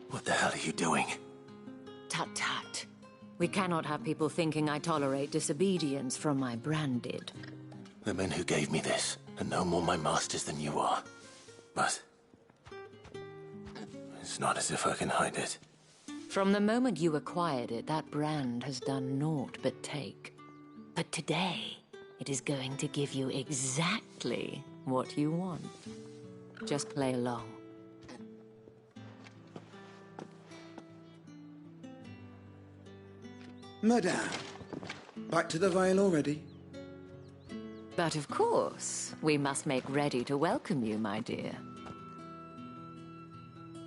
What the hell are you doing? Tut tut. We cannot have people thinking I tolerate disobedience from my branded. The men who gave me this are no more my masters than you are. But it's not as if I can hide it. From the moment you acquired it, that brand has done naught but take. But today, it is going to give you exactly what you want. Just play along. Madame, back to the Vale already? But of course, we must make ready to welcome you, my dear.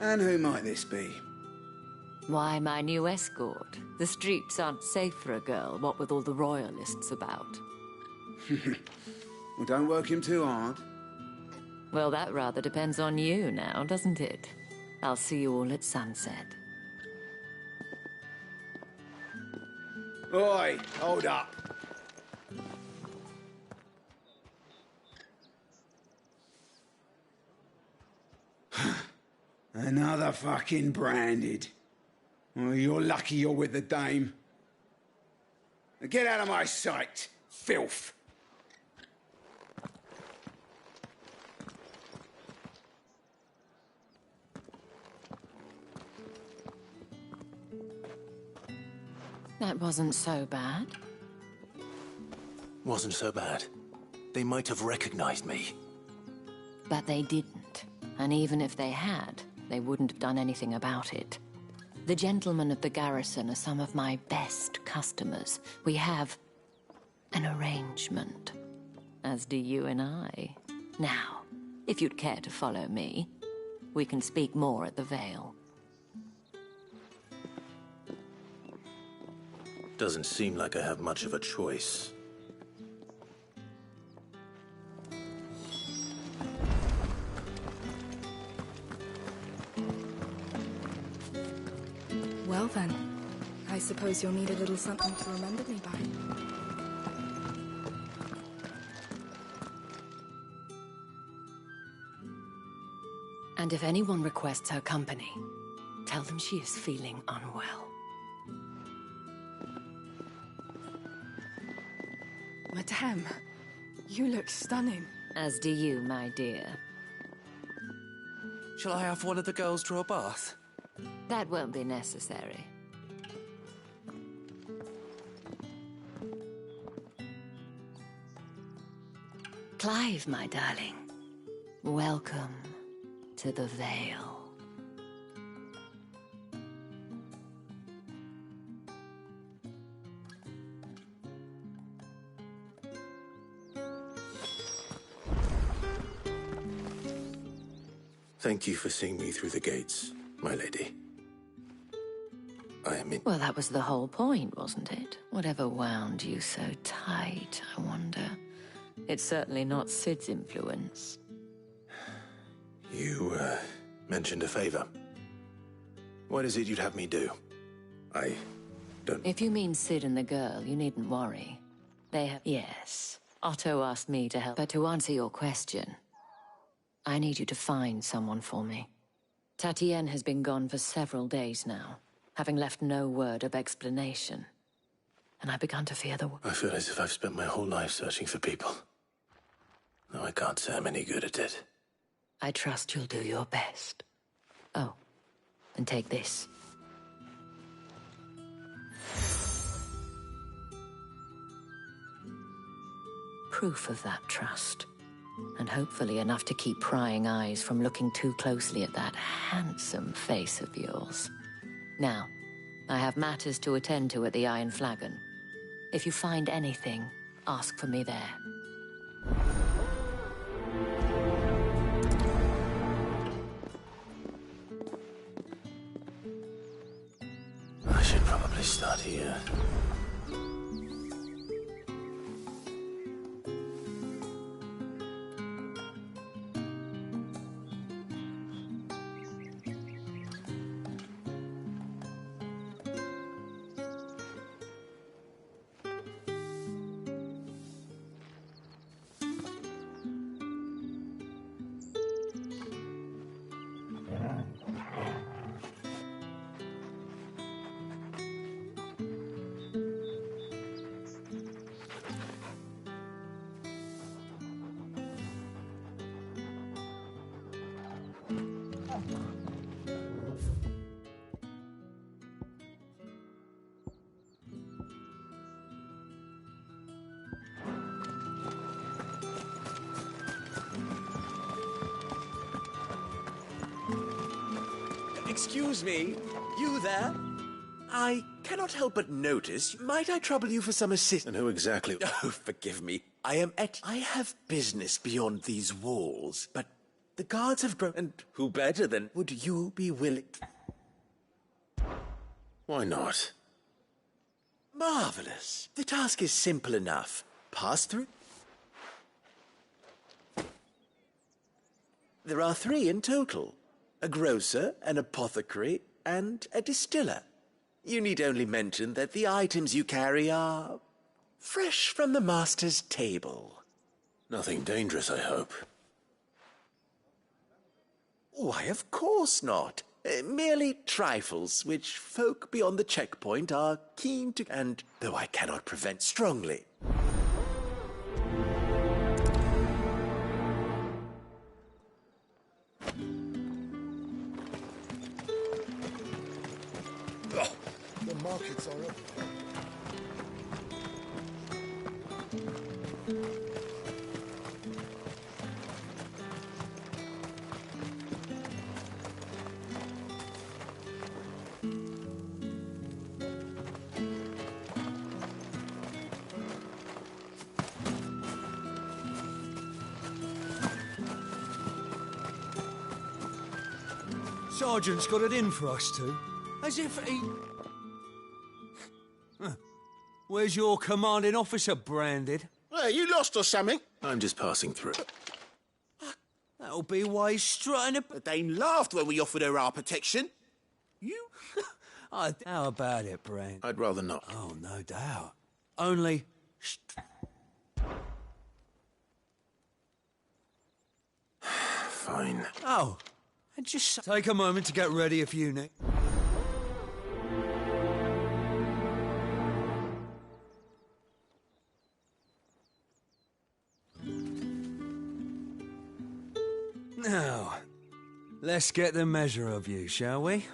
And who might this be? Why, my new escort. The streets aren't safe for a girl, what with all the royalists about. Well, don't work him too hard. Well, that rather depends on you now, doesn't it? I'll see you all at sunset. Oi, hold up. Another fucking branded. Well, you're lucky you're with the dame. Now get out of my sight, filth. That wasn't so bad. Wasn't so bad. They might have recognized me. But they didn't. And even if they had, they wouldn't have done anything about it. The gentlemen of the garrison are some of my best customers. We have an arrangement, as do you and I. Now, if you'd care to follow me, we can speak more at the Vale. Doesn't seem like I have much of a choice. Well then, I suppose you'll need a little something to remember me by. And if anyone requests her company, tell them she is feeling unwell. Madame, you look stunning. As do you, my dear. Shall I have one of the girls draw a bath? That won't be necessary. Clive, my darling. Welcome to the Vale. Thank you for seeing me through the gates, my lady. I am in... Well, that was the whole point, wasn't it? Whatever wound you so tight, I wonder. It's certainly not Sid's influence. You, mentioned a favor. What is it you'd have me do? I don't... If you mean Sid and the girl, you needn't worry. They have... Yes. Otto asked me to help. But to answer your question, I need you to find someone for me. Tatienne has been gone for several days now, having left no word of explanation. And I've begun to fear the... I feel as if I've spent my whole life searching for people. Though I can't say I'm any good at it. I trust you'll do your best. Oh, and take this. Proof of that trust. And hopefully enough to keep prying eyes from looking too closely at that handsome face of yours. Now, I have matters to attend to at the Iron Flagon. If you find anything, ask for me there. I should probably start here. Excuse me, you there? I cannot help but notice. Might I trouble you for some assistance? And who exactly? Oh, forgive me. I have business beyond these walls, but the guards have grown. And who better than would you be willing? Why not? Marvelous. The task is simple enough. Pass through. There are 3 in total. A grocer, an apothecary, and a distiller. You need only mention that the items you carry are fresh from the master's table. Nothing dangerous, I hope. Why, of course not. Merely trifles, which folk beyond the checkpoint are keen to... And though I cannot prevent strongly. The markets are up. Sergeant's got it in for us two. As if he... Where's your commanding officer, Branded? You lost or something? I'm just passing through. That'll be why he's strutting a... The dame laughed when we offered her our protection. You? How about it, Brand? I'd rather not. Oh, no doubt. Only... Fine. Oh, and just take a moment to get ready if you need... Now, let's get the measure of you, shall we?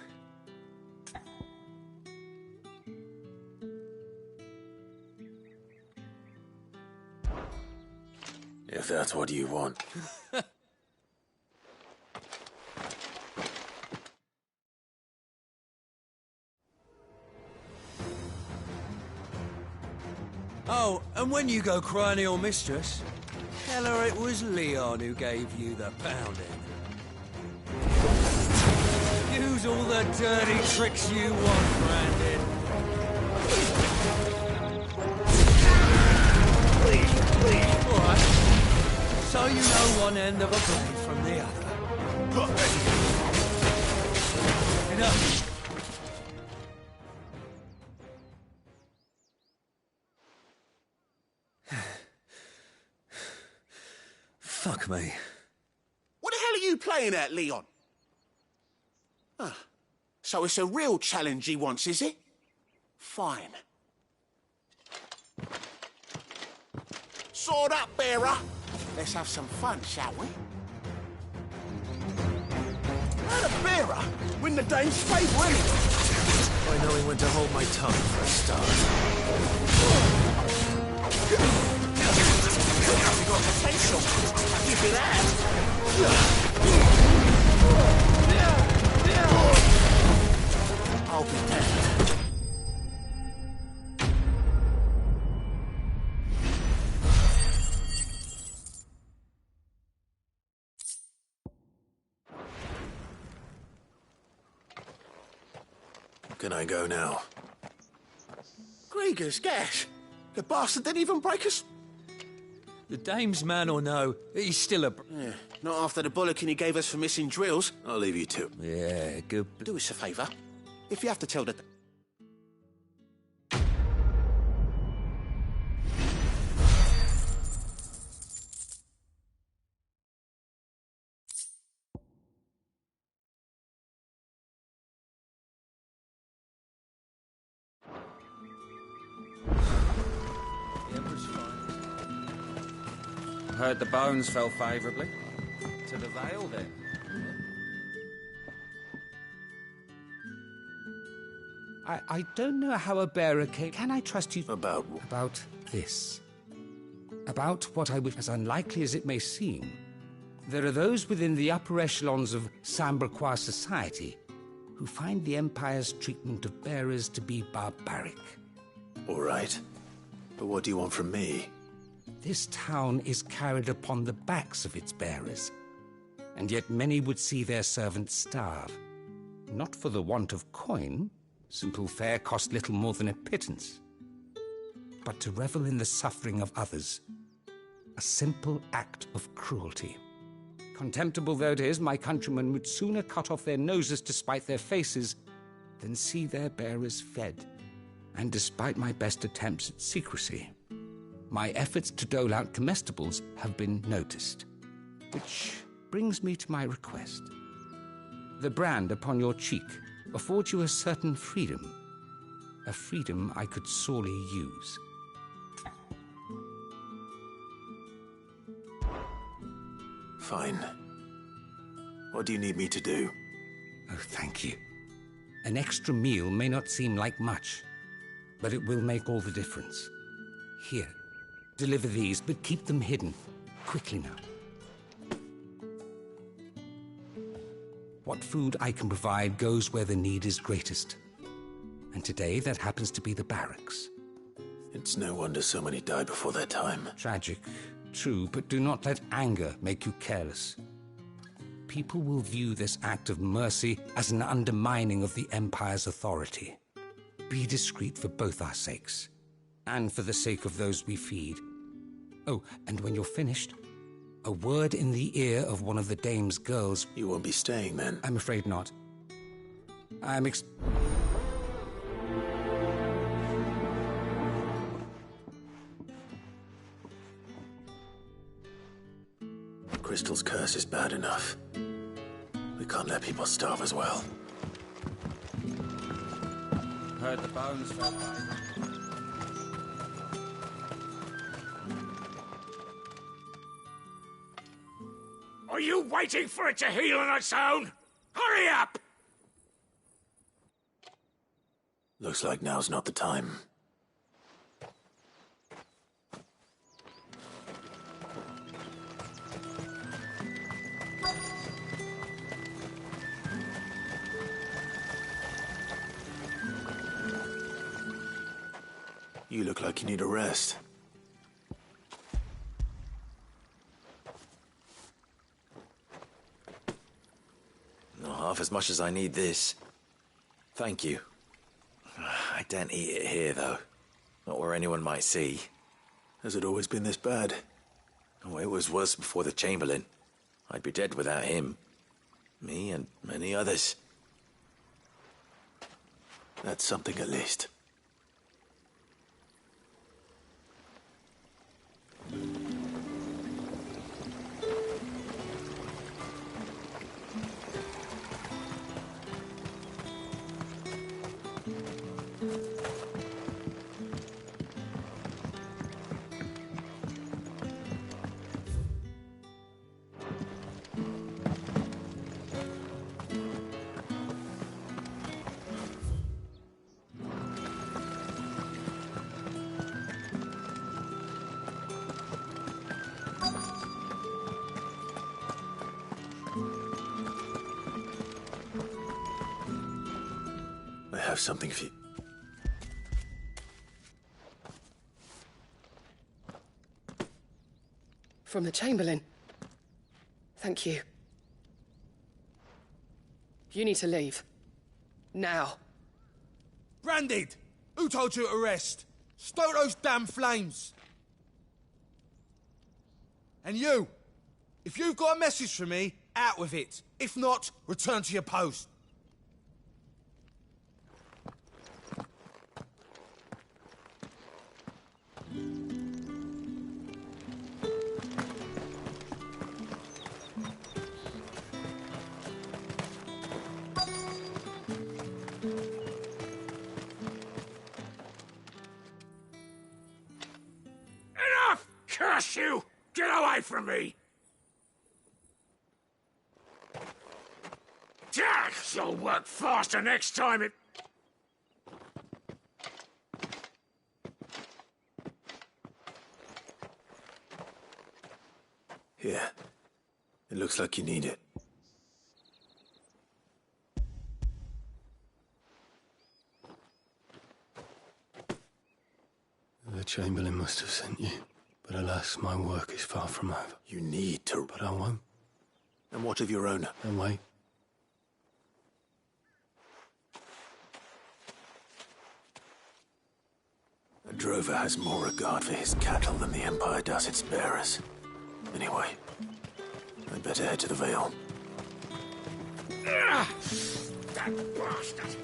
If that's what you want. Oh, and when you go crying to your mistress, tell her it was Leon who gave you the pounding. Use all the dirty tricks you want, Brandon. All right. So you know one end of a blade from the other. Enough. Fuck me. What the hell are you playing at, Leon? So it's a real challenge he wants, is it? Fine. Sword up, bearer. Let's have some fun, shall we? How the bearer win the dame's favour anyway? By knowing when to hold my tongue for a start. You've got potential. Keep it I'll be damned. Can I go now? Grieger's gas. The bastard didn't even break us. The dame's man or no, he's still a... Yeah, not after the bollocking he gave us for missing drills. I'll leave you to. Yeah, good... Do us a favour. If you have to tell the... Heard the bones fell favourably. To the Vale, then. I don't know how a bearer came... Can I trust you? About... About this. About what I wish, as unlikely as it may seem. There are those within the upper echelons of Samberquois society who find the Empire's treatment of bearers to be barbaric. All right. But what do you want from me? This town is carried upon the backs of its bearers, and yet many would see their servants starve. Not for the want of coin, simple fare cost little more than a pittance, but to revel in the suffering of others, a simple act of cruelty. Contemptible though it is, my countrymen would sooner cut off their noses to spite their faces than see their bearers fed. And despite my best attempts at secrecy, my efforts to dole out comestibles have been noticed. Which brings me to my request. The brand upon your cheek affords you a certain freedom, a freedom I could sorely use. Fine. What do you need me to do? Oh, thank you. An extra meal may not seem like much, but it will make all the difference. Here, deliver these, but keep them hidden. Quickly now. What food I can provide goes where the need is greatest. And today, that happens to be the barracks. It's no wonder so many die before their time. Tragic, true, but do not let anger make you careless. People will view this act of mercy as an undermining of the Empire's authority. Be discreet for both our sakes, and for the sake of those we feed. Oh, and when you're finished, a word in the ear of one of the dame's girls. You won't be staying then? I'm afraid not. Crystal's curse is bad enough. We can't let people starve as well. Heard the bones fell by. Are you waiting for it to heal on its own? Hurry up! Looks like now's not the time. You look like you need a rest. Not half as much as I need this. Thank you. I daren't eat it here, though. Not where anyone might see. Has it always been this bad? Oh, it was worse before the Chamberlain. I'd be dead without him. Me and many others. That's something at least. I have something for you. From the Chamberlain. Thank you. You need to leave. Now. Branded! Who told you to rest? Stoke those damn flames! And you! If you've got a message for me, out with it. If not, return to your post. Enough! Curse you! Get away from me! Yeah, you'll work faster next time it... Here. It looks like you need it. Chamberlain must have sent you. But alas, my work is far from over. You need to... But I won't. And what of your own? And wait. A drover has more regard for his cattle than the Empire does its bearers. Anyway, I'd better head to the Vale. That bastard!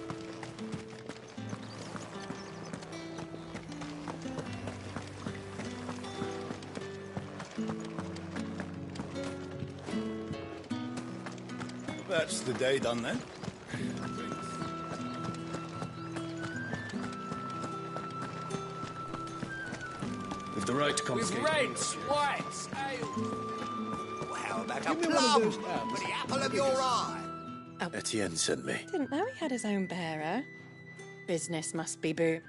That's the day done then. With the right to confiscate... With reds, whites, ale. How about a plum for the apple of your eye? Etienne sent me. Didn't know he had his own bearer. Business must be boo.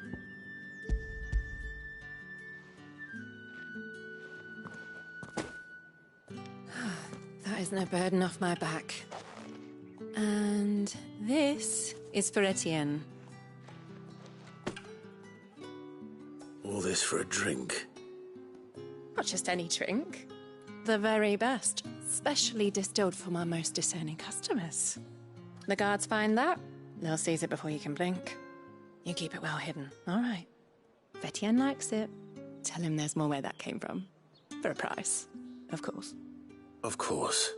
That isn't a burden off my back. And this is for Etienne. All this for a drink? Not just any drink. The very best. Specially distilled for my most discerning customers. The guards find that, they'll seize it before you can blink. You keep it well hidden, all right? If Etienne likes it, tell him there's more where that came from. For a price, of course. Of course.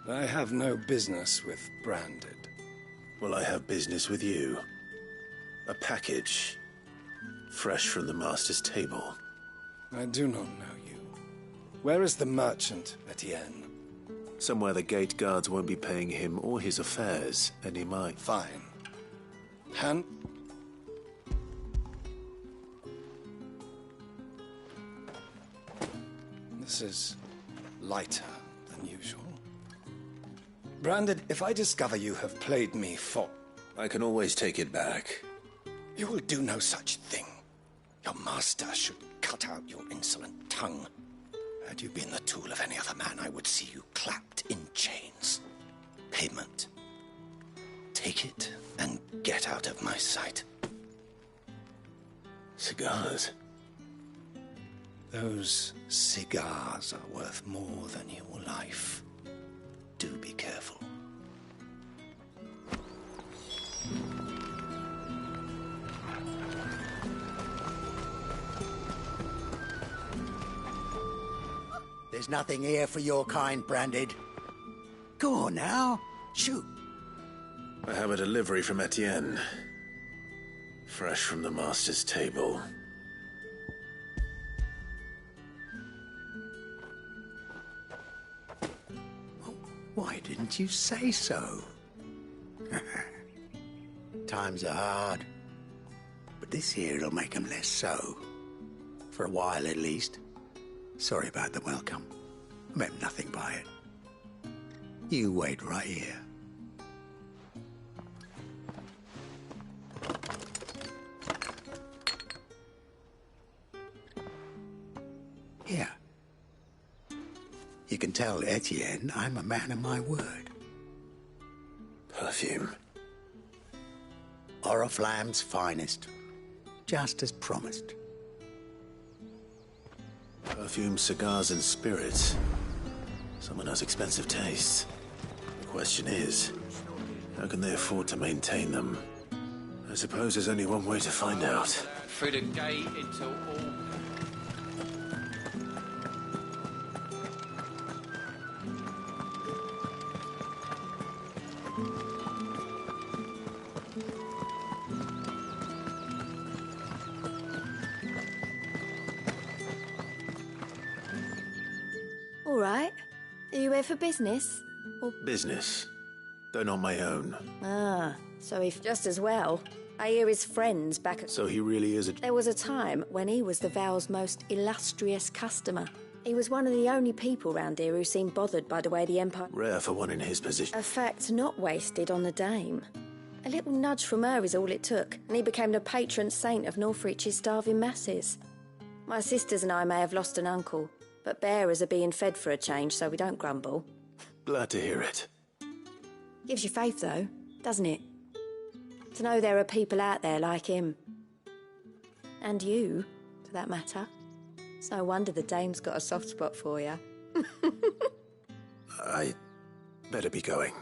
I have no business with Branded. Well, I have business with you. A package. Fresh from the Master's table. I do not know you. Where is the merchant, Etienne? Somewhere the gate guards won't be paying him or his affairs any mind. Fine. Hand... This is lighter than usual. Branded, if I discover you have played me false... I can always take it back. You will do no such thing. Your master should cut out your insolent tongue. Had you been the tool of any other man, I would see you clapped in chains. Payment. Take it and get out of my sight. Cigars? Those cigars are worth more than your life. Do be careful. There's nothing here for your kind, Branded. Go on now, shoot. I have a delivery from Etienne. Fresh from the Master's table. Why didn't you say so? Times are hard. But this here'll make 'em less so. For a while, at least. Sorry about the welcome. I meant nothing by it. You wait right here. Here. You can tell Etienne I'm a man of my word. Perfume. Oriflamme's finest. Just as promised. Perfume, cigars, and spirits. Someone has expensive tastes. The question is, how can they afford to maintain them? I suppose there's only one way to find out. Through the gate into all... All right. Are you here for business? Or... Business. though not my own. Ah, so he just as well. I hear his friends back at... So he really is a... There was a time when he was the Vale's most illustrious customer. He was one of the only people round here who seemed bothered by the way the Empire... Rare for one in his position. A fact not wasted on the Dame. A little nudge from her is all it took, and he became the patron saint of Northreach's starving masses. My sisters and I may have lost an uncle, but bearers are being fed for a change, so we don't grumble. Glad to hear it. Gives you faith, though, doesn't it? To know there are people out there like him. And you, for that matter. It's no wonder the Dame's got a soft spot for you. I better be going.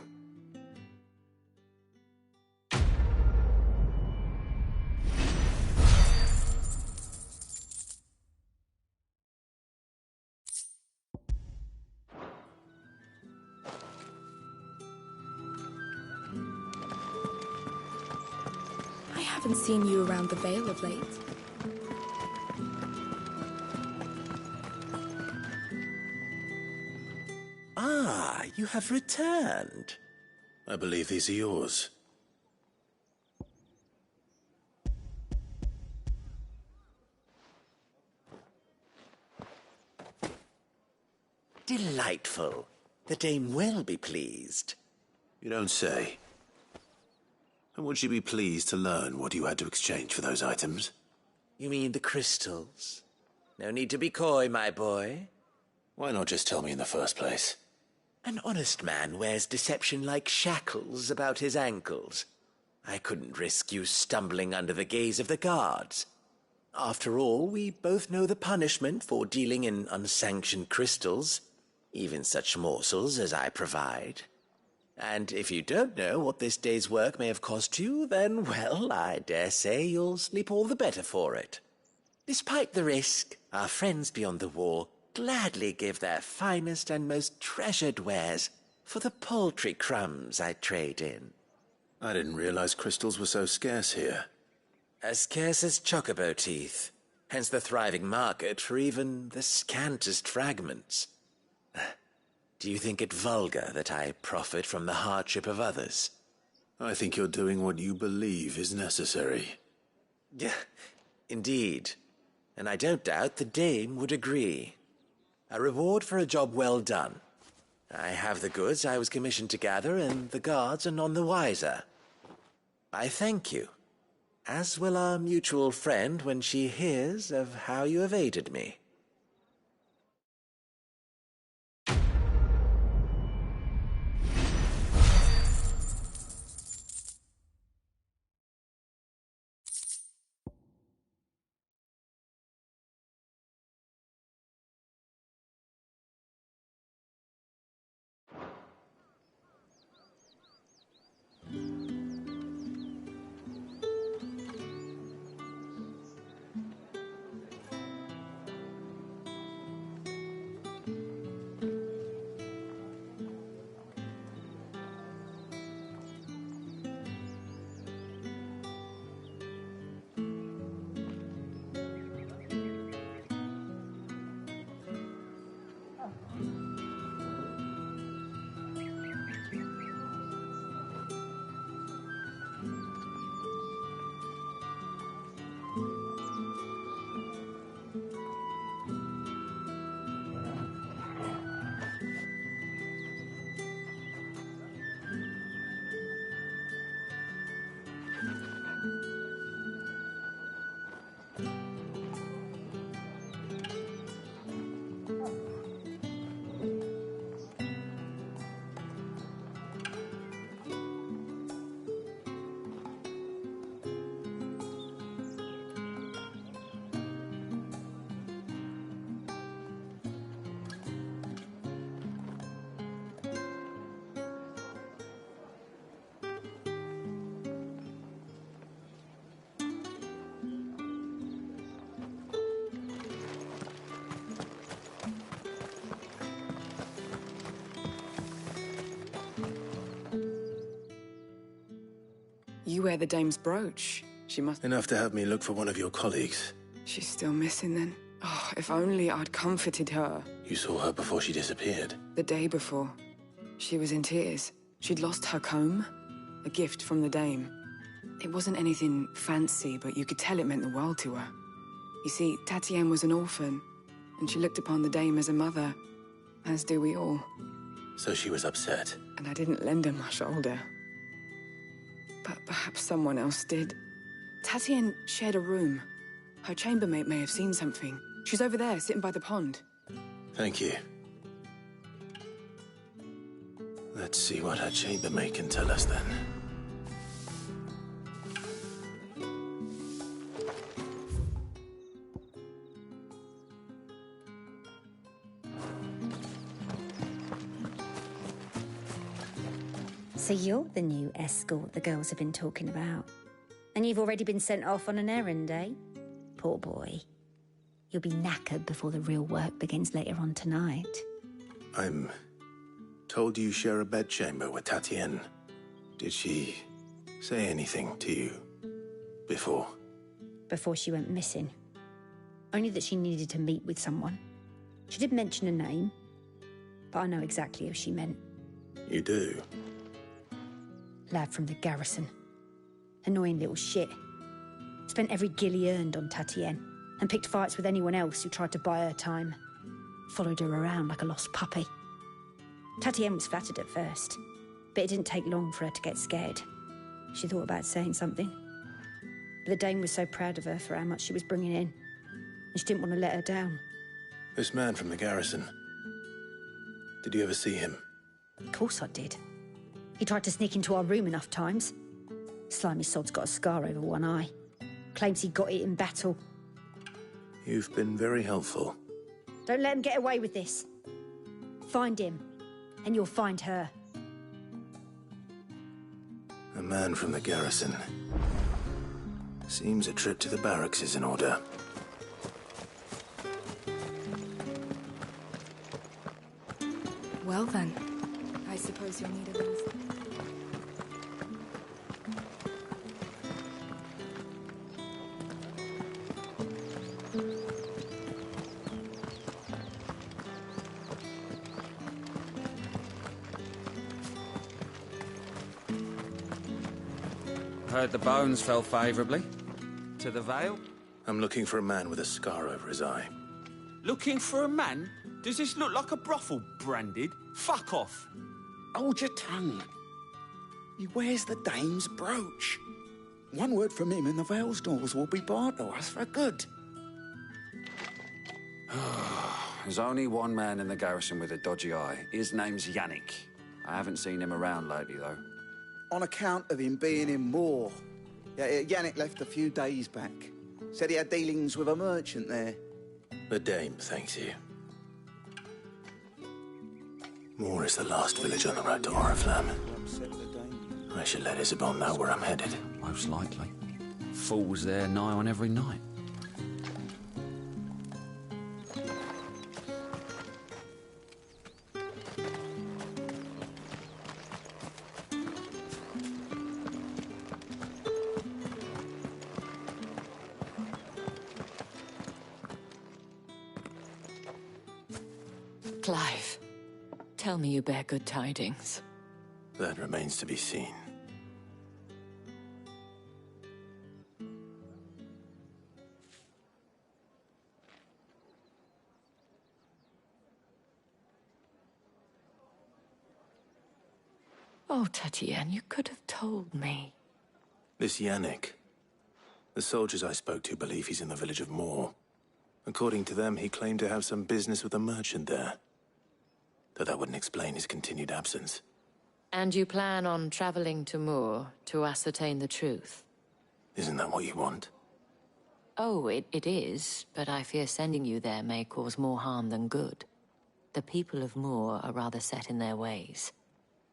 I haven't seen you around the Vale of late. Ah, you have returned. I believe these are yours. Delightful. The Dame will be pleased. You don't say. And would she be pleased to learn what you had to exchange for those items? You mean the crystals? No need to be coy, my boy. Why not just tell me in the first place? An honest man wears deception like shackles about his ankles. I couldn't risk you stumbling under the gaze of the guards. After all, we both know the punishment for dealing in unsanctioned crystals, even such morsels as I provide. And if you don't know what this day's work may have cost you, then, well, I dare say you'll sleep all the better for it. Despite the risk, our friends beyond the wall gladly give their finest and most treasured wares for the paltry crumbs I trade in. I didn't realize crystals were so scarce here. As scarce as chocobo teeth, hence the thriving market for even the scantest fragments. Do you think it vulgar that I profit from the hardship of others? I think you're doing what you believe is necessary. Yeah, indeed. And I don't doubt the Dame would agree. A reward for a job well done. I have the goods I was commissioned to gather, and the guards are none the wiser. I thank you, as will our mutual friend when she hears of how you have aided me. You wear the Dame's brooch. She must... Enough to have me look for one of your colleagues. She's still missing then. Oh, if only I'd comforted her. You saw her before she disappeared. The day before. She was in tears. She'd lost her comb, a gift from the dame. It wasn't anything fancy, but you could tell it meant the world to her. You see, Tatienne was an orphan, and she looked upon the dame as a mother, as do we all. So she was upset. And I didn't lend her my shoulder. But perhaps someone else did. Tatienne shared a room. Her chambermaid may have seen something. She's over there, sitting by the pond. Thank you. Let's see what her chambermaid can tell us then. So you're the new escort the girls have been talking about. And you've already been sent off on an errand, eh? Poor boy. You'll be knackered before the real work begins later on tonight. I'm told you share a bedchamber with Tatienne. Did she say anything to you before? Before she went missing. Only that she needed to meet with someone. She did mention a name, but I know exactly who she meant. You do? Lad from the garrison. Annoying little shit. Spent every guil he earned on Tatienne, and picked fights with anyone else who tried to buy her time. Followed her around like a lost puppy. Tatienne was flattered at first, but it didn't take long for her to get scared. She thought about saying something. But the dame was so proud of her for how much she was bringing in, and she didn't want to let her down. This man from the garrison. Did you ever see him? Of course I did. He tried to sneak into our room enough times. Slimy sod's got a scar over one eye. Claims he got it in battle. You've been very helpful. Don't let him get away with this. Find him, and you'll find her. A man from the garrison. Seems a trip to the barracks is in order. Well then, I suppose you'll need a little... Heard the bones fell favourably. To the Vale? I'm looking for a man with a scar over his eye. Looking for a man? Does this look like a brothel, Branded? Fuck off! Hold your tongue. He wears the dame's brooch. One word from him and the Vale's doors will be barred to us for good. There's only one man in the garrison with a dodgy eye. His name's Yannick. I haven't seen him around lately, though. On account of him being in Moor. Yeah, Yannick left a few days back. Said he had dealings with a merchant there. The dame thanks you. Moor is the last village on the road to Oriflamme. I should let Isabel know where I'm headed. Most likely. Fools there nigh on every night. Clive, tell me you bear good tidings. That remains to be seen. Oh, Tatienne, you could have told me. This Yannick. The soldiers I spoke to believe he's in the village of Moor. According to them, he claimed to have some business with a merchant there. Though that wouldn't explain his continued absence. And you plan on traveling to Moor to ascertain the truth? Isn't that what you want? Oh, it is, but I fear sending you there may cause more harm than good. The people of Moor are rather set in their ways.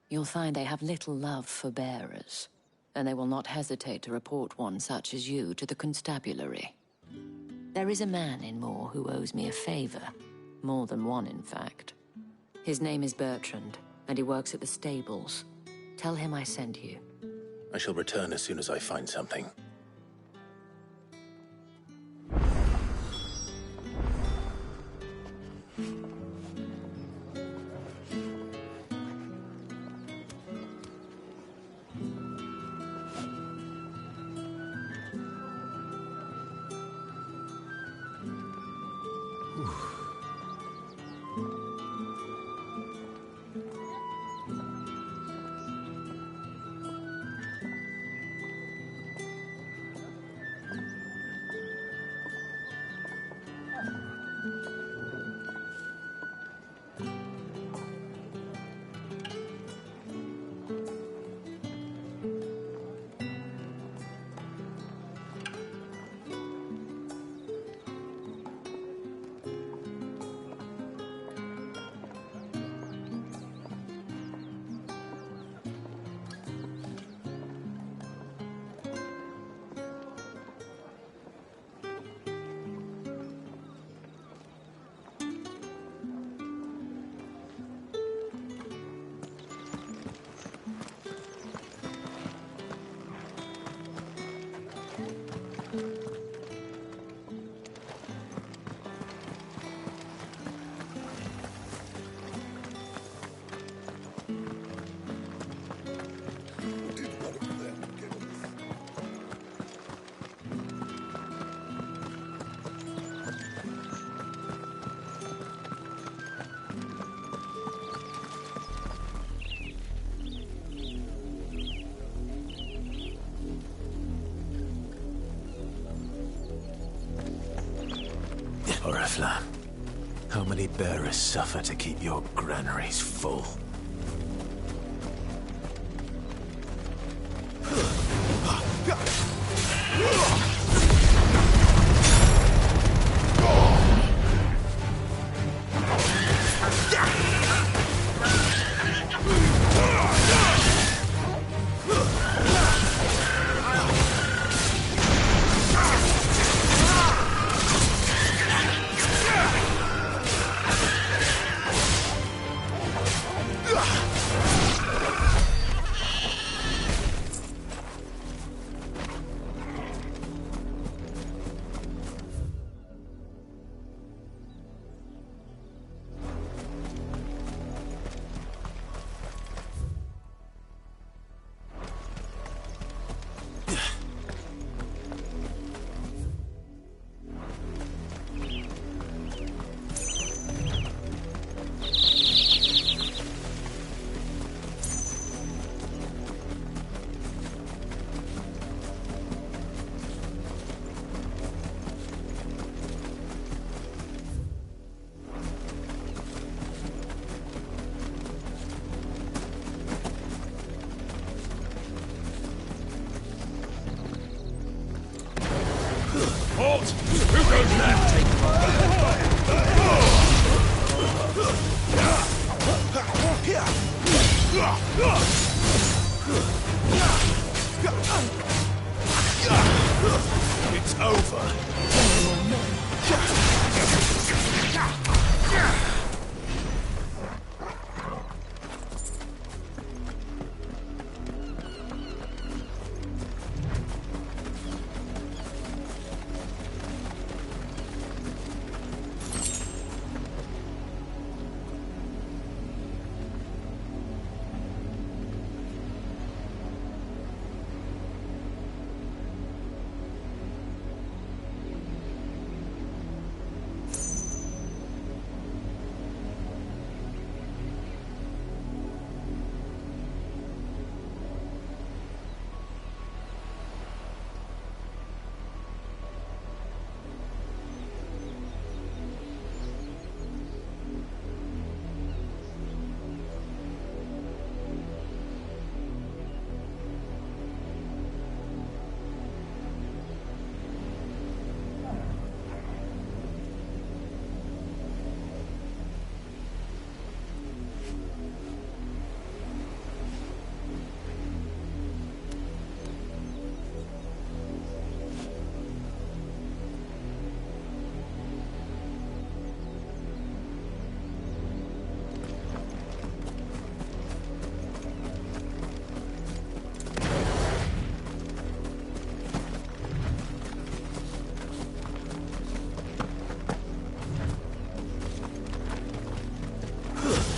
You'll find they have little love for bearers, and they will not hesitate to report one such as you to the constabulary. There is a man in Moor who owes me a favor. More than one, in fact. His name is Bertrand, and he works at the stables. Tell him I sent you. I shall return as soon as I find something. Oriflamme, how many bearers suffer to keep your granaries full? Halt! Who goes left? It's over.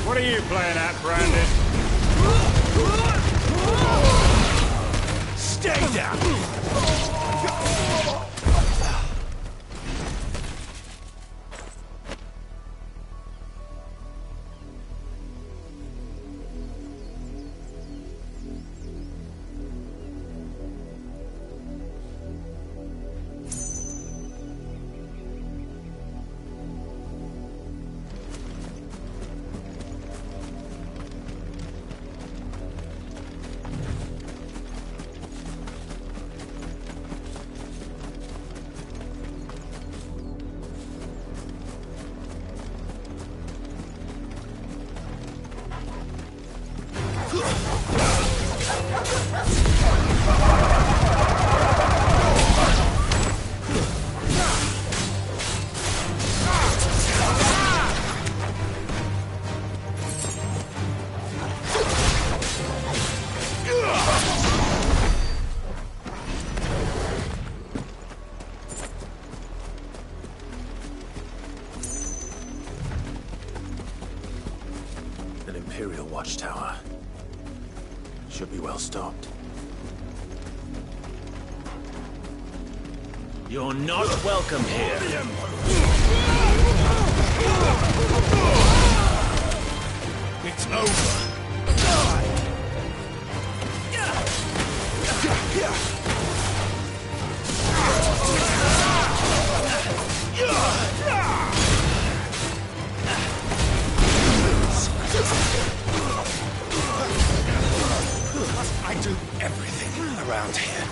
What are you playing at, Brandon? Stay down! An Imperial watchtower. Should be well stocked. You're not welcome here. It's over. I do everything around here.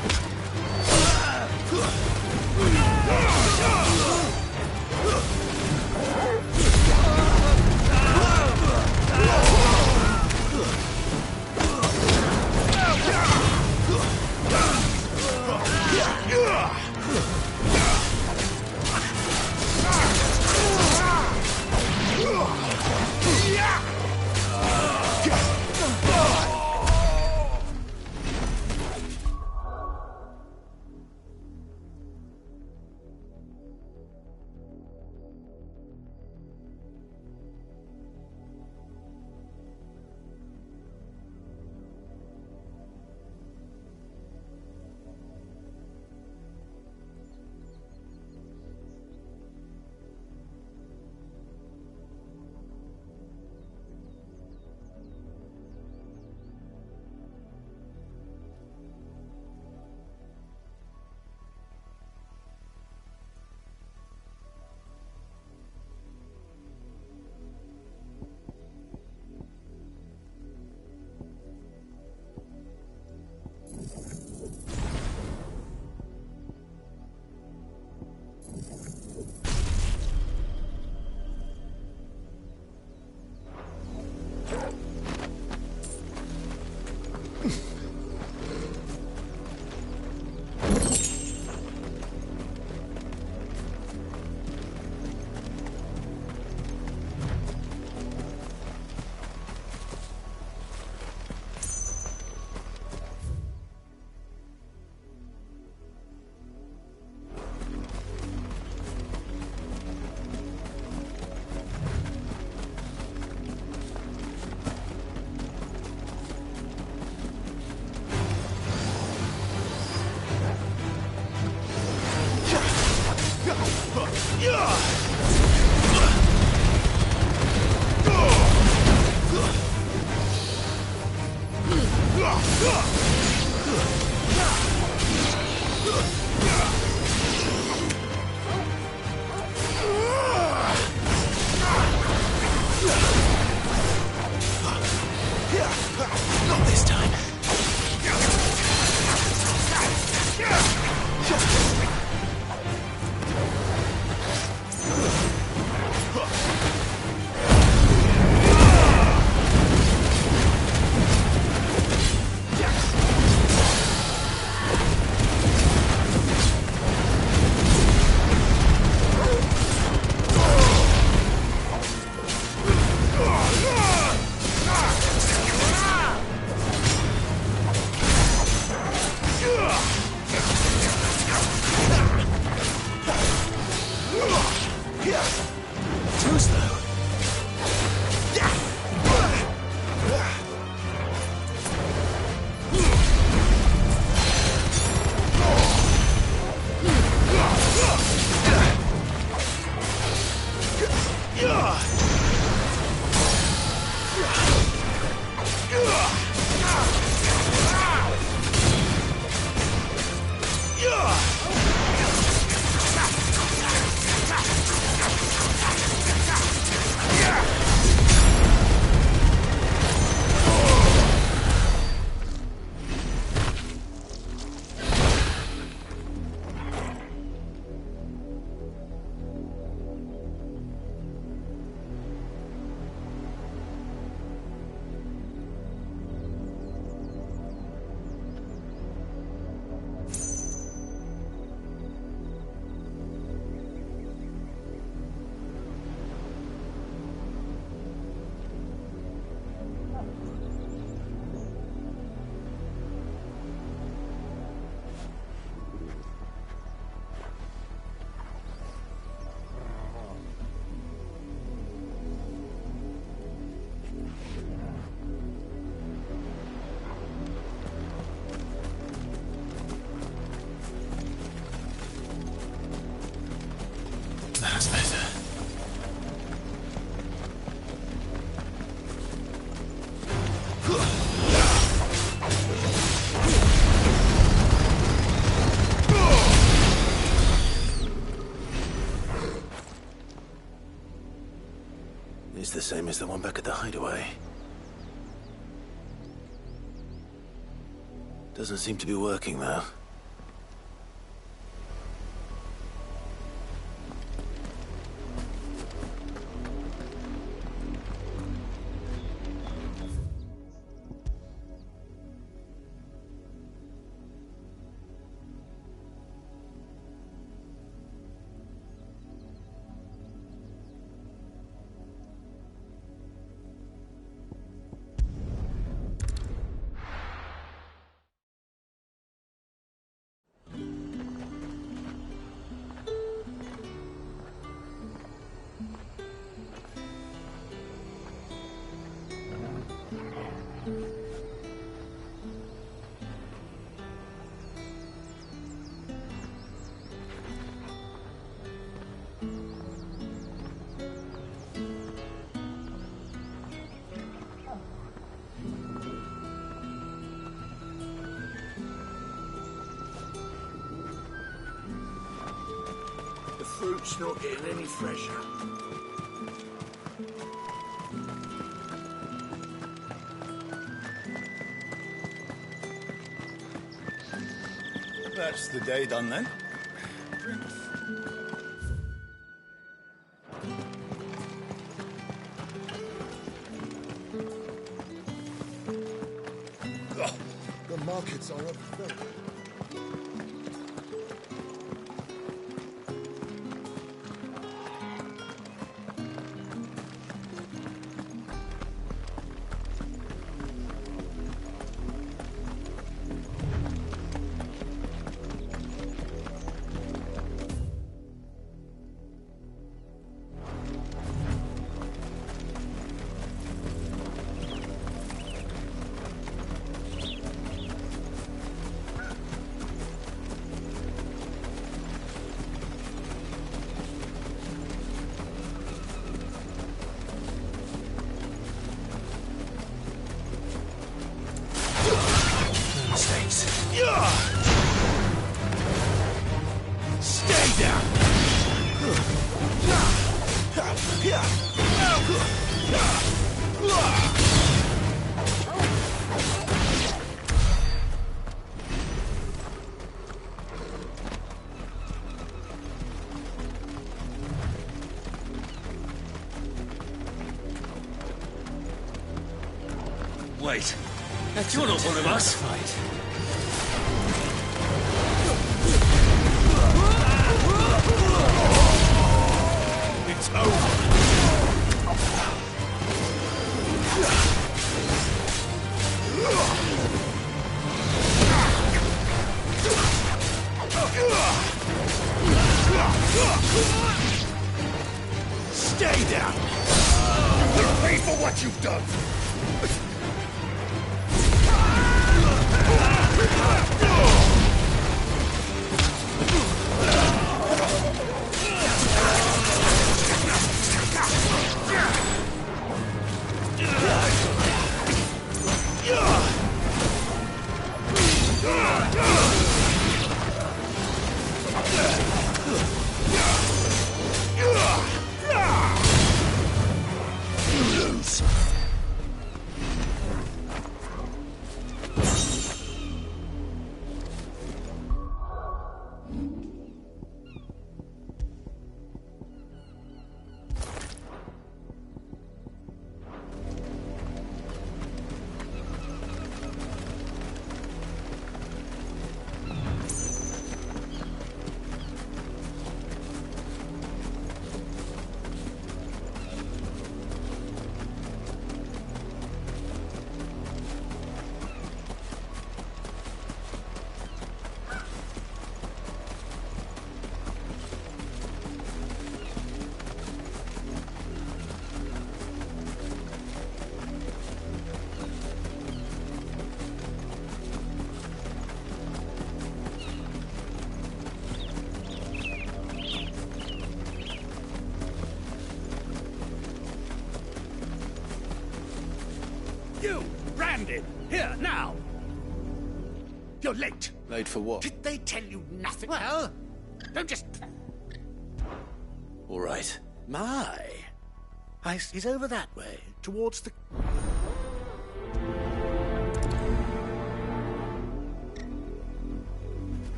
Not this time. Too slow. That's better. It's the same as the one back at the hideaway. Doesn't seem to be working, though. The fruit's not getting any fresher. That's the day done then. Oh, the markets are overfilled. Stay down! Wait, you're not one of us. It's over. Stay down! You'll pay for what you've done! You, Brandon, here, now! You're late. Late for what? Did they tell you nothing? Well, don't just... All right. My. He's over that way, towards the...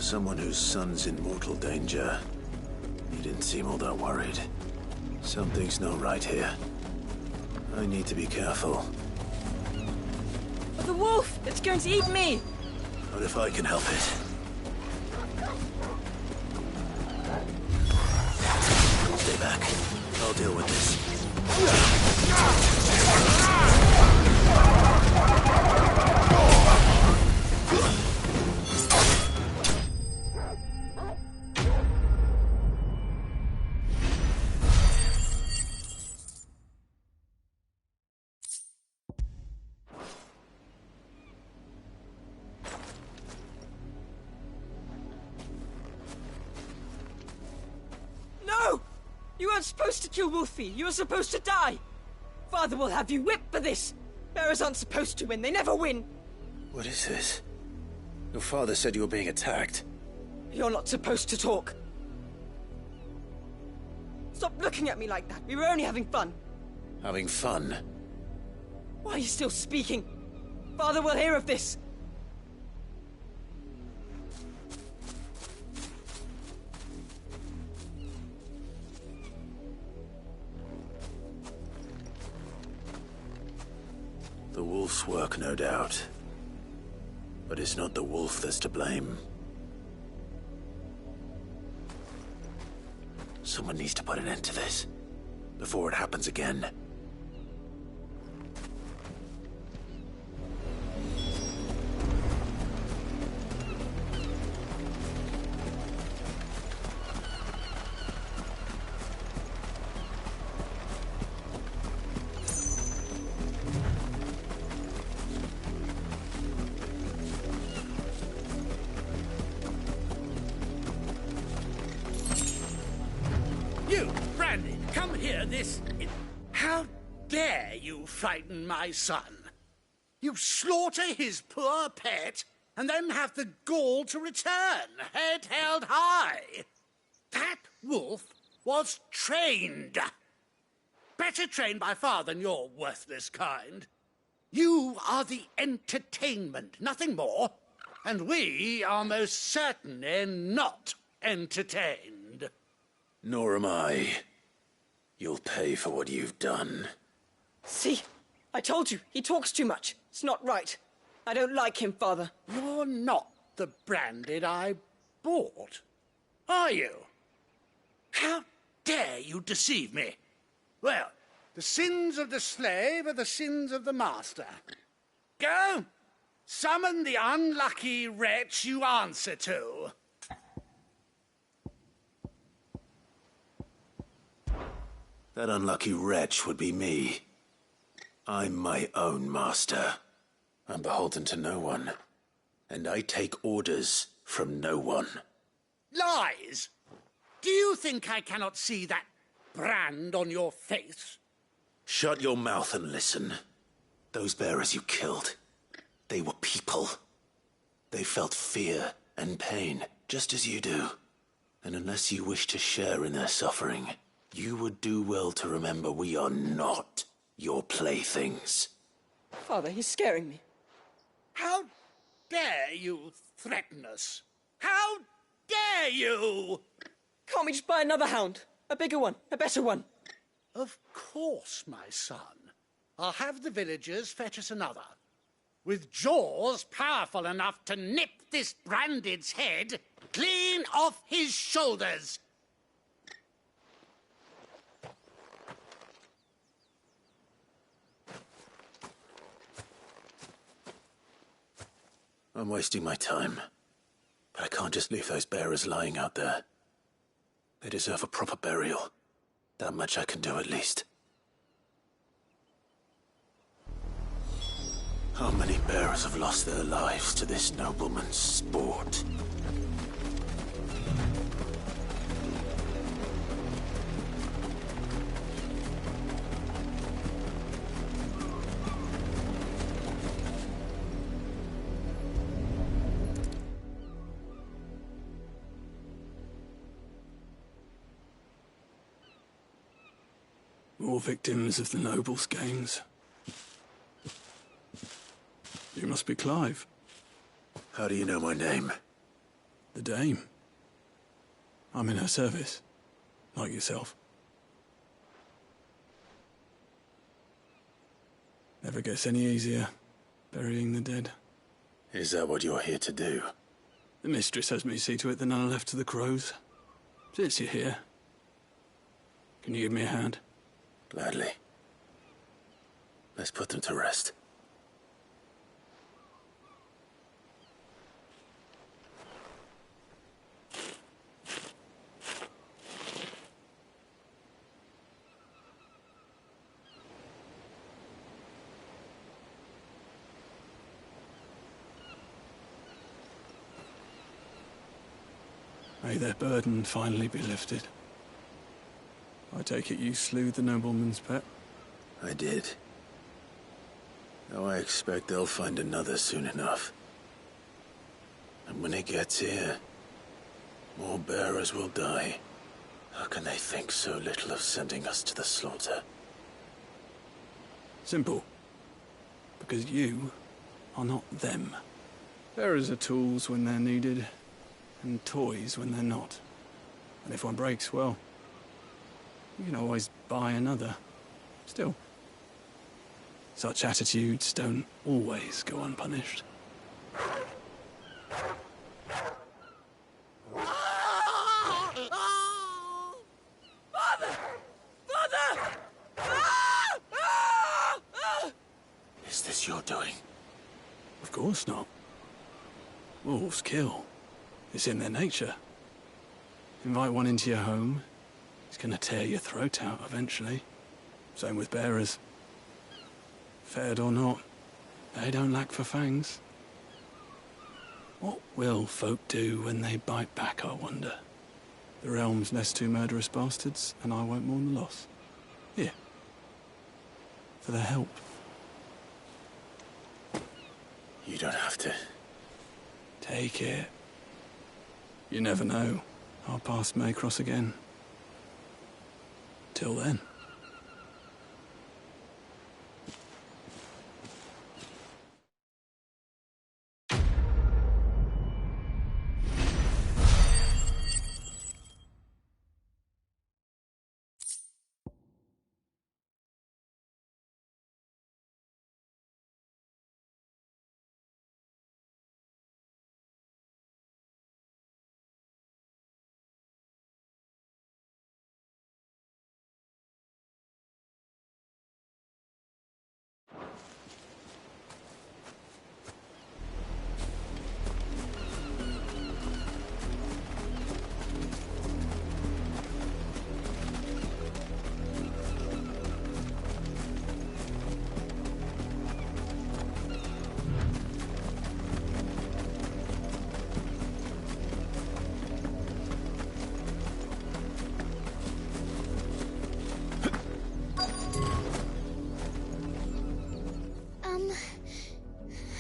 someone whose son's in mortal danger, he didn't seem all that worried. Something's not right here. I need to be careful. But the wolf! It's going to eat me! What if I can help it? Stay back. I'll deal with this. No! You weren't supposed to kill Wolfie. You were supposed to die. Father will have you whipped for this. Bearers aren't supposed to win. They never win. What is this? Your father said you were being attacked. You're not supposed to talk. Stop looking at me like that. We were only having fun. Having fun? Why are you still speaking? Father will hear of this. The wolf's work, no doubt. But it's not the wolf that's to blame. Someone needs to put an end to this, before it happens again. You, Brandy, come here How dare you frighten my son? You slaughter his poor pet, and then have the gall to return, head held high. That wolf was trained. Better trained by far than your worthless kind. You are the entertainment, nothing more. And we are most certainly not entertained. Nor am I. You'll pay for what you've done. See? I told you, he talks too much. It's not right. I don't like him, Father. You're not the Branded I bought, are you? How dare you deceive me? Well, the sins of the slave are the sins of the master. Go, summon the unlucky wretch you answer to. That unlucky wretch would be me. I'm my own master. I'm beholden to no one. And I take orders from no one. Lies! Do you think I cannot see that brand on your face? Shut your mouth and listen. Those bearers you killed, they were people. They felt fear and pain, just as you do. And unless you wish to share in their suffering, you would do well to remember we are not your playthings. Father, he's scaring me. How dare you threaten us? How dare you? Can't we just buy another hound? A bigger one, a better one. Of course, my son. I'll have the villagers fetch us another. With jaws powerful enough to nip this Branded's head clean off his shoulders. I'm wasting my time. But I can't just leave those bearers lying out there. They deserve a proper burial. That much I can do at least. How many bearers have lost their lives to this nobleman's sport? More victims of the nobles' games. You must be Clive. How do you know my name? The Dame. I'm in her service, like yourself. Never gets any easier, burying the dead. Is that what you're here to do? The mistress has me see to it that none are left to the crows. Since you're here, can you give me a hand? Gladly. Let's put them to rest. May their burden finally be lifted. I take it you slew the nobleman's pet? I did. Now I expect they'll find another soon enough. And when it gets here, more bearers will die. How can they think so little of sending us to the slaughter? Simple. Because you are not them. Bearers are tools when they're needed, and toys when they're not. And if one breaks, well, you can always buy another. Still, such attitudes don't always go unpunished. Is this your doing? Of course not. Wolves kill. It's in their nature. Invite one into your home, he's gonna tear your throat out eventually. Same with bearers. Fed or not, they don't lack for fangs. What will folk do when they bite back, I wonder? The realm's less two murderous bastards, and I won't mourn the loss. Here. For their help. You don't have to. Take it. You never know. Our paths may cross again. Till then.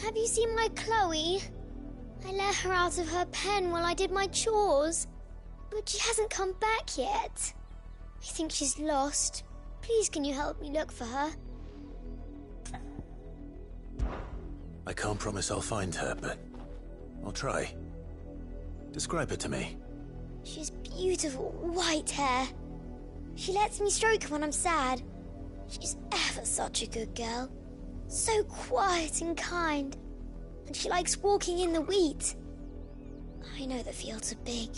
Have you seen my Chloe? I let her out of her pen while I did my chores, but she hasn't come back yet. I think she's lost. Please, can you help me look for her? I can't promise I'll find her, but I'll try. Describe her to me. She's beautiful white hair. She lets me stroke her when I'm sad. She's ever such a good girl. So quiet and kind. And she likes walking in the wheat. I know the fields are big,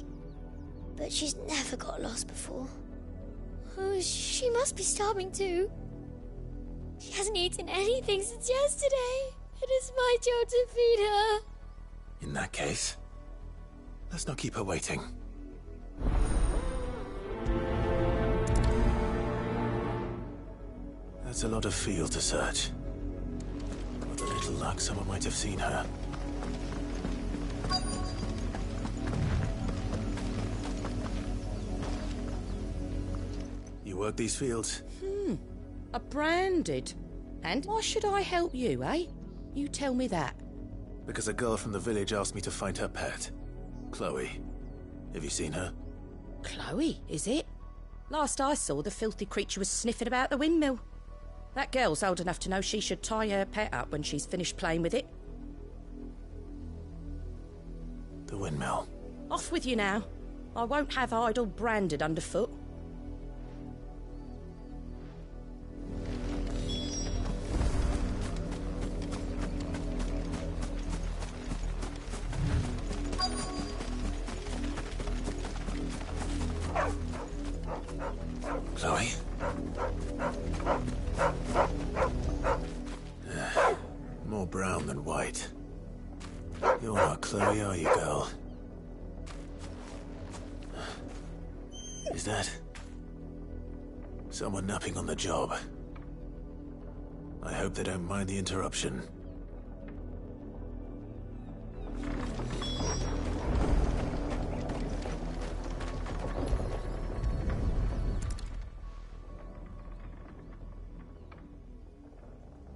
but she's never got lost before. Oh, she must be starving too. She hasn't eaten anything since yesterday. It is my job to feed her. In that case, let's not keep her waiting. That's a lot of field to search. With a little luck, someone might have seen her. You work these fields? A branded. And why should I help you, eh? You tell me that. Because a girl from the village asked me to find her pet. Chloe. Have you seen her? Chloe, is it? Last I saw, the filthy creature was sniffing about the windmill. That girl's old enough to know she should tie her pet up when she's finished playing with it. The windmill. Off with you now. I won't have idle branded underfoot. Chloe? More brown than white. You're not Chloe, are you, girl? Is that someone napping on the job? I hope they don't mind the interruption.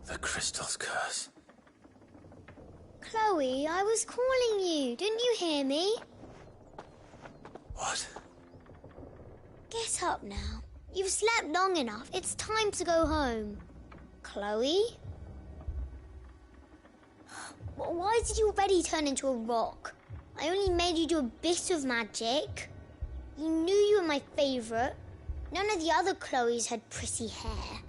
The crystal's curse. Chloe, I was calling you. Didn't you hear me? What? Get up now. You've slept long enough. It's time to go home. Chloe? Why did you already turn into a rock? I only made you do a bit of magic. You knew you were my favourite. None of the other Chloes had pretty hair.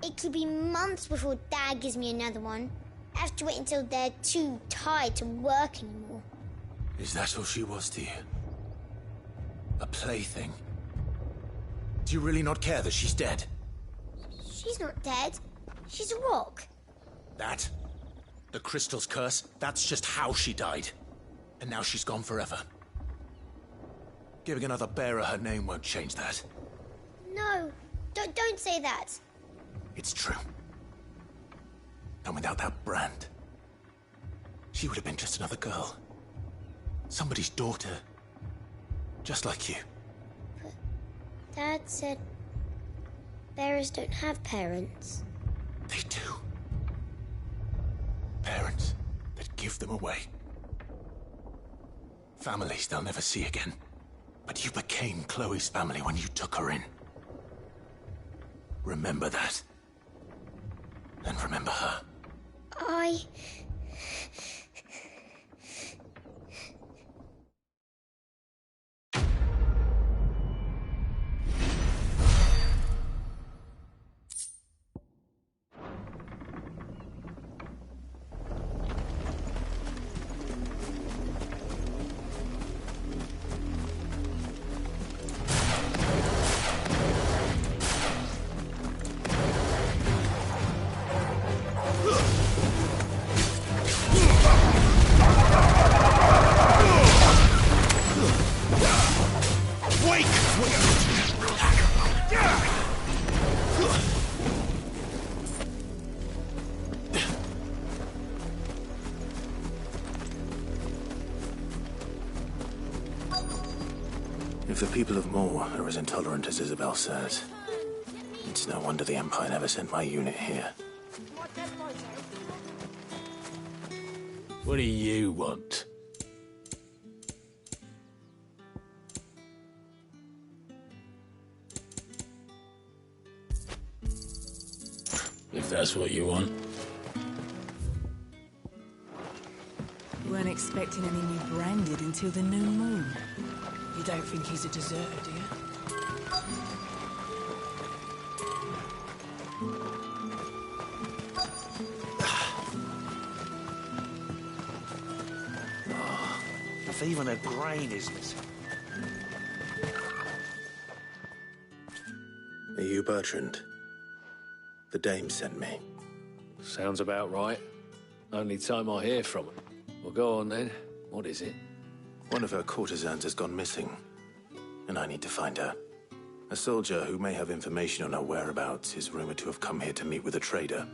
It could be months before Dad gives me another one. I have to wait until they're too tired to work anymore. Is that all she was to you? A plaything? Do you really not care that she's dead? She's not dead. She's a rock. That? The crystal's curse? That's just how she died. And now she's gone forever. Giving another bearer her name won't change that. No, don't say that. It's true. And without that brand, she would have been just another girl. Somebody's daughter. Just like you. But Dad said bearers don't have parents. They do. Parents that give them away. Families they'll never see again. But you became Chloe's family when you took her in. Remember that. And remember her. If the people of Moor are as intolerant as Isabel says, it's no wonder the Empire never sent my unit here. What do you want? If that's what you want. You weren't expecting any new branded until the new moon. You don't think he's a deserter, do you? If even a grain is missing. Are you Bertrand? The dame sent me. Sounds about right. Only time I hear from her. Well, go on then. What is it? One of her courtesans has gone missing, and I need to find her. A soldier who may have information on her whereabouts is rumored to have come here to meet with a trader.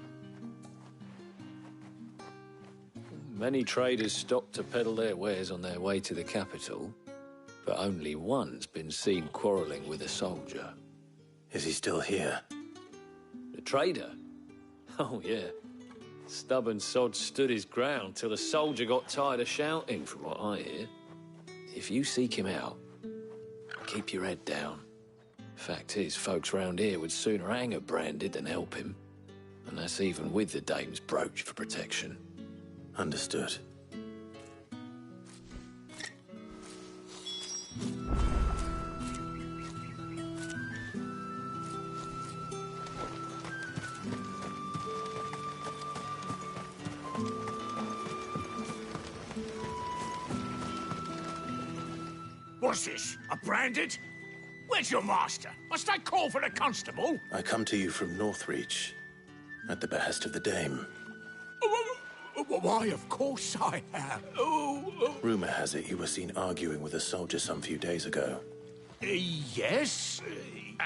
Many traders stop to peddle their wares on their way to the capital, but only one's been seen quarrelling with a soldier. Is he still here? The trader? Oh, yeah. Stubborn sod stood his ground till the soldier got tired of shouting, from what I hear. If you seek him out, keep your head down. Fact is, folks round here would sooner hang a branded than help him. And that's even with the dame's brooch for protection. Understood. What's this? A branded? Where's your master? Must I call for the constable? I come to you from Northreach, at the behest of the Dame. Why, of course I have. Rumor has it you were seen arguing with a soldier some few days ago. Yes.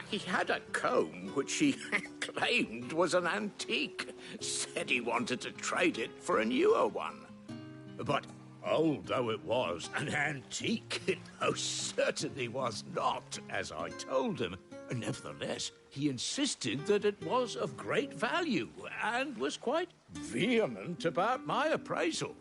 He had a comb which he claimed was an antique. Said he wanted to trade it for a newer one. But old though it was, an antique it most certainly was not, as I told him. Nevertheless, he insisted that it was of great value and was quite vehement about my appraisal.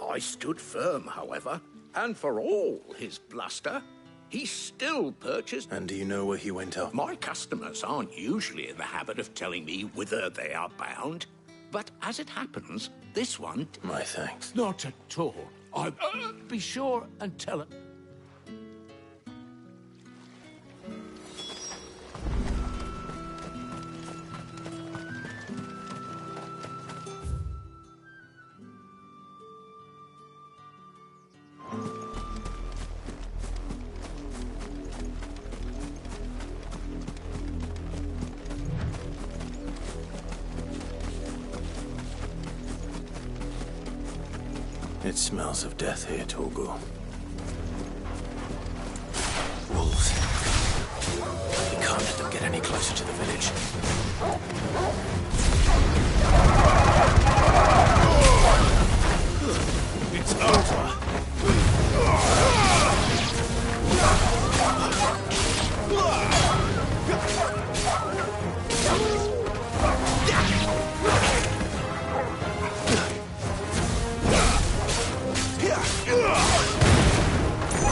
I stood firm, however, and for all his bluster, he still purchased... And do you know where he went off? My customers aren't usually in the habit of telling me whither they are bound, but as it happens, this one... My thanks. Not at all. I'll be sure and tell her. It smells of death here, Torgal. Wolves. We can't let them get any closer to the village. It's over.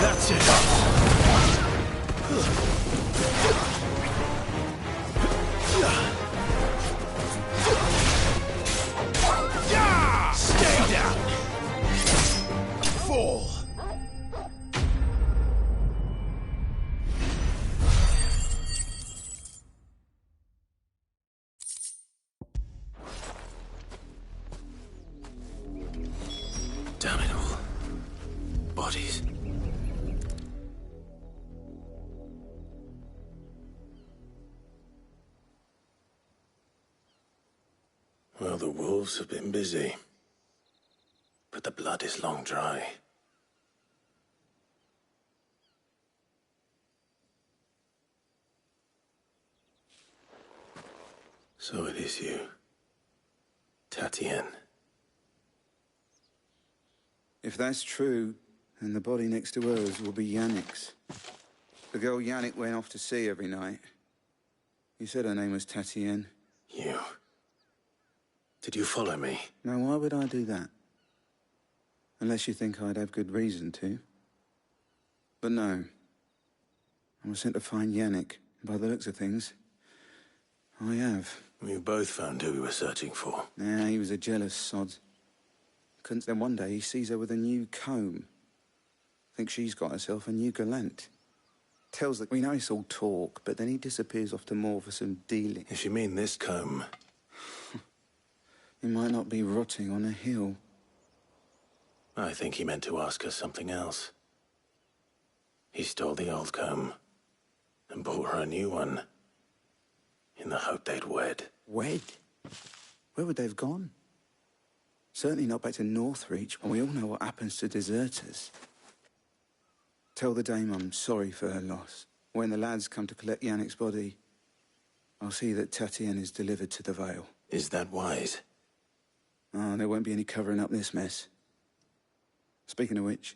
That's it. Stay down. Fall. Damn it all. Bodies. Well, the wolves have been busy. But the blood is long dry. So it is you, Tatienne. If that's true, then the body next to hers will be Yannick's. The girl Yannick went off to sea every night. You said her name was Tatienne. You... Did you follow me? Now, why would I do that? Unless you think I'd have good reason to. But no. I was sent to find Yannick. By the looks of things, I have. We both found who we were searching for. Nah, he was a jealous sod. Couldn't then one day he sees her with a new comb. Thinks she's got herself a new gallant. Tells the Queen it's all talk, but then he disappears off to more for some dealing. If you mean this comb... He might not be rotting on a hill. I think he meant to ask her something else. He stole the old comb and bought her a new one in the hope they'd wed. Wed? Where would they have gone? Certainly not back to Northreach, and we all know what happens to deserters. Tell the dame I'm sorry for her loss. When the lads come to collect Yannick's body, I'll see that Tatienne is delivered to the Vale. Is that wise? Oh, there won't be any covering up this mess. Speaking of which,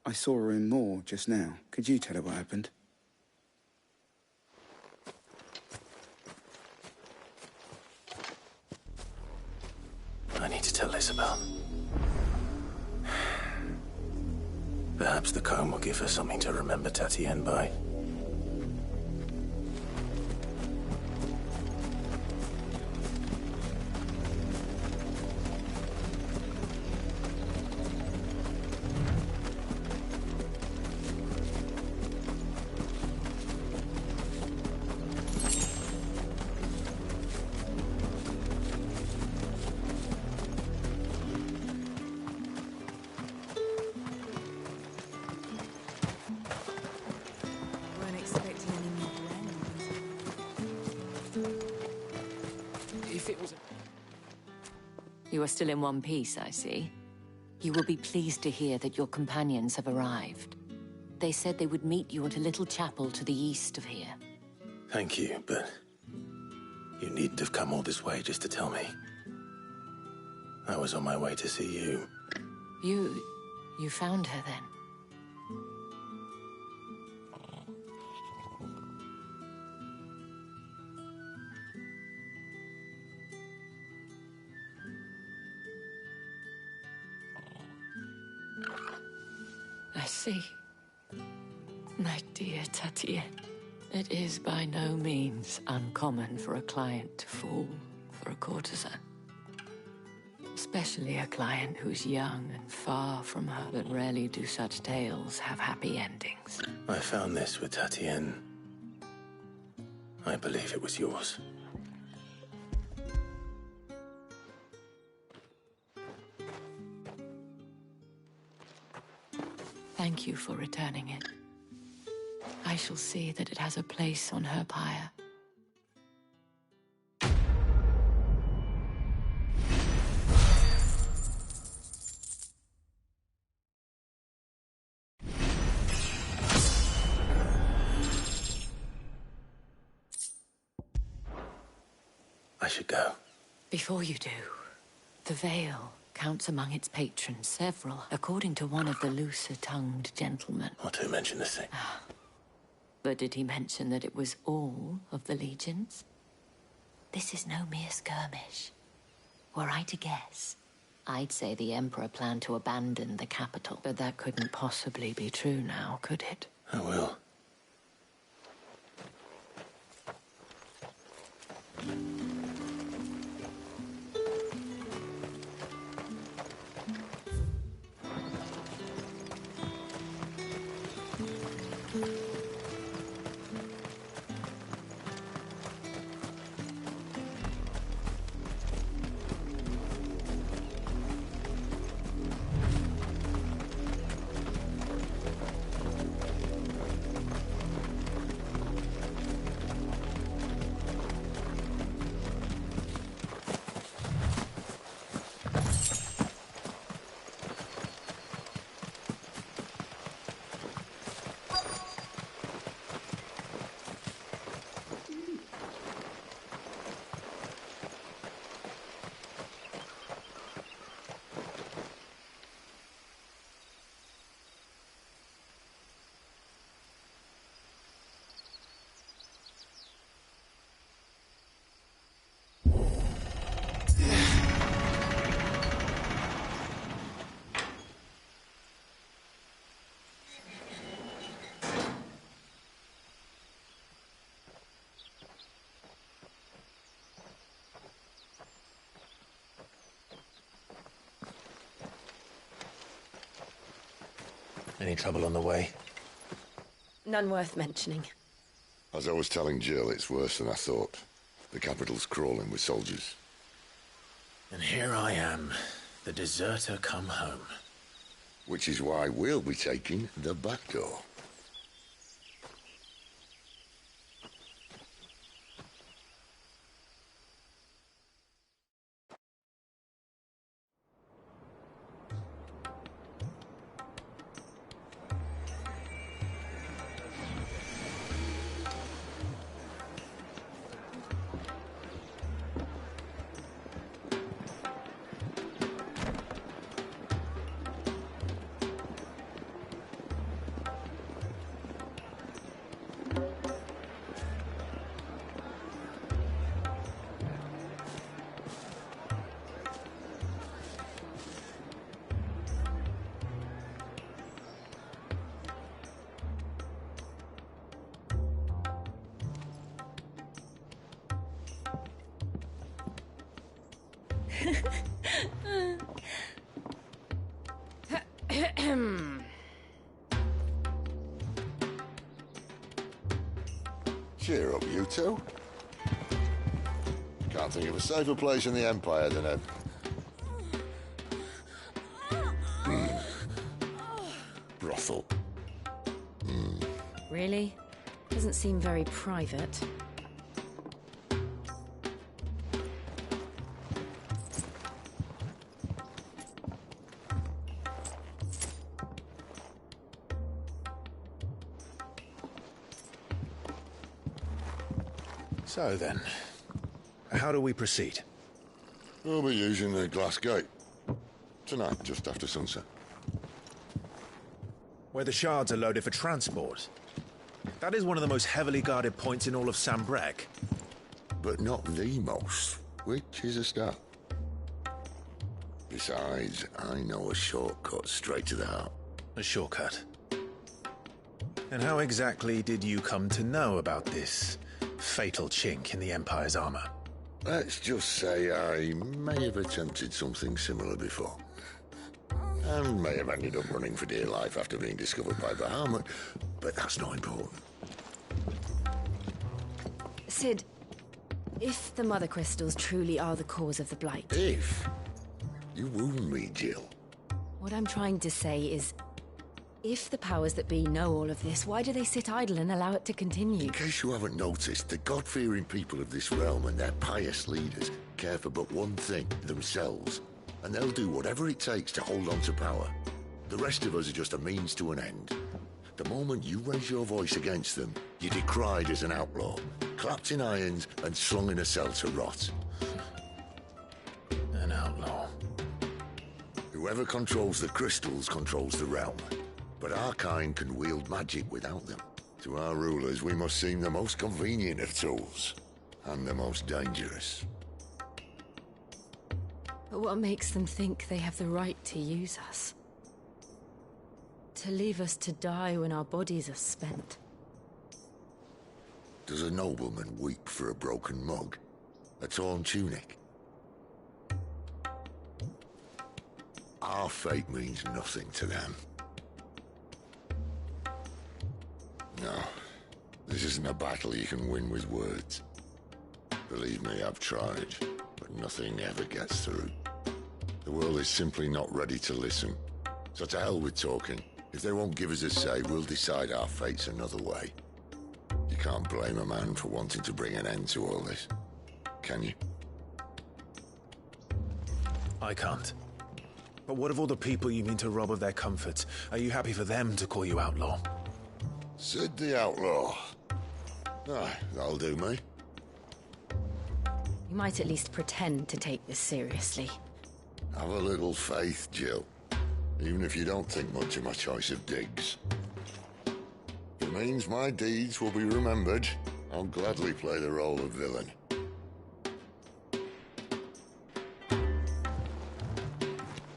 I saw her in Moor just now. Could you tell her what happened? I need to tell Isabel. Perhaps the comb will give her something to remember Tatienne by. if it was... You are still in one piece, I see. You will be pleased to hear that your companions have arrived. They said they would meet you at a little chapel to the east of here. Thank you, but you needn't have come all this way just to tell me. I was on my way to see you. You found her then? I see. My dear Tatienne, it is by no means uncommon for a client to fall for a courtesan. Especially a client who's young and far from her. But rarely do such tales have happy endings. I found this with Tatienne. I believe it was yours. Thank you for returning it. I shall see that it has a place on her pyre. I should go. Before you do, the Vale counts among its patrons several, according to one of the looser-tongued gentlemen. Not to mention the same. But did he mention that it was all of the legions? This is no mere skirmish. Were I to guess, I'd say the Emperor planned to abandon the capital. But that couldn't possibly be true now, could it? I will. Any trouble on the way? None worth mentioning. As I was telling Jill, it's worse than I thought. The capital's crawling with soldiers. And here I am, the deserter come home. Which is why we'll be taking the back door. Cheer up, you two. Can't think of a safer place in the Empire than a... brothel. Really? Doesn't seem very private. So then, how do we proceed? We'll be using the glass gate. Tonight, just after sunset. Where the shards are loaded for transport. That is one of the most heavily guarded points in all of Sambrec. But not the most, which is a start. Besides, I know a shortcut straight to the heart. A shortcut? And how exactly did you come to know about this fatal chink in the Empire's armor? Let's just say I may have attempted something similar before. And may have ended up running for dear life after being discovered by Bahamut, but that's not important. Sid, if the Mother Crystals truly are the cause of the Blight... If? You wound me, Jill. What I'm trying to say is, if the powers that be know all of this, why do they sit idle and allow it to continue? In case you haven't noticed, the God-fearing people of this realm and their pious leaders care for but one thing, themselves. And they'll do whatever it takes to hold on to power. The rest of us are just a means to an end. The moment you raise your voice against them, you're decried as an outlaw, clapped in irons and slung in a cell to rot. An outlaw. Whoever controls the crystals controls the realm. But our kind can wield magic without them. To our rulers, we must seem the most convenient of tools, and the most dangerous. But what makes them think they have the right to use us? To leave us to die when our bodies are spent? Does a nobleman weep for a broken mug? A torn tunic? Our fate means nothing to them. No, this isn't a battle you can win with words. Believe me, I've tried, but nothing ever gets through. The world is simply not ready to listen. So to hell with talking. If they won't give us a say, we'll decide our fates another way. You can't blame a man for wanting to bring an end to all this, can you? I can't. But what of all the people you mean to rob of their comforts? Are you happy for them to call you outlaw? Sid the Outlaw. Ah, that'll do me. You might at least pretend to take this seriously. Have a little faith, Jill. Even if you don't think much of my choice of digs. If it means my deeds will be remembered, I'll gladly play the role of villain.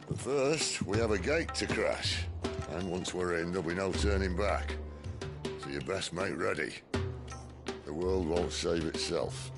But first, we have a gate to crash. And once we're in, there'll be no turning back. So you best make ready. The world won't save itself.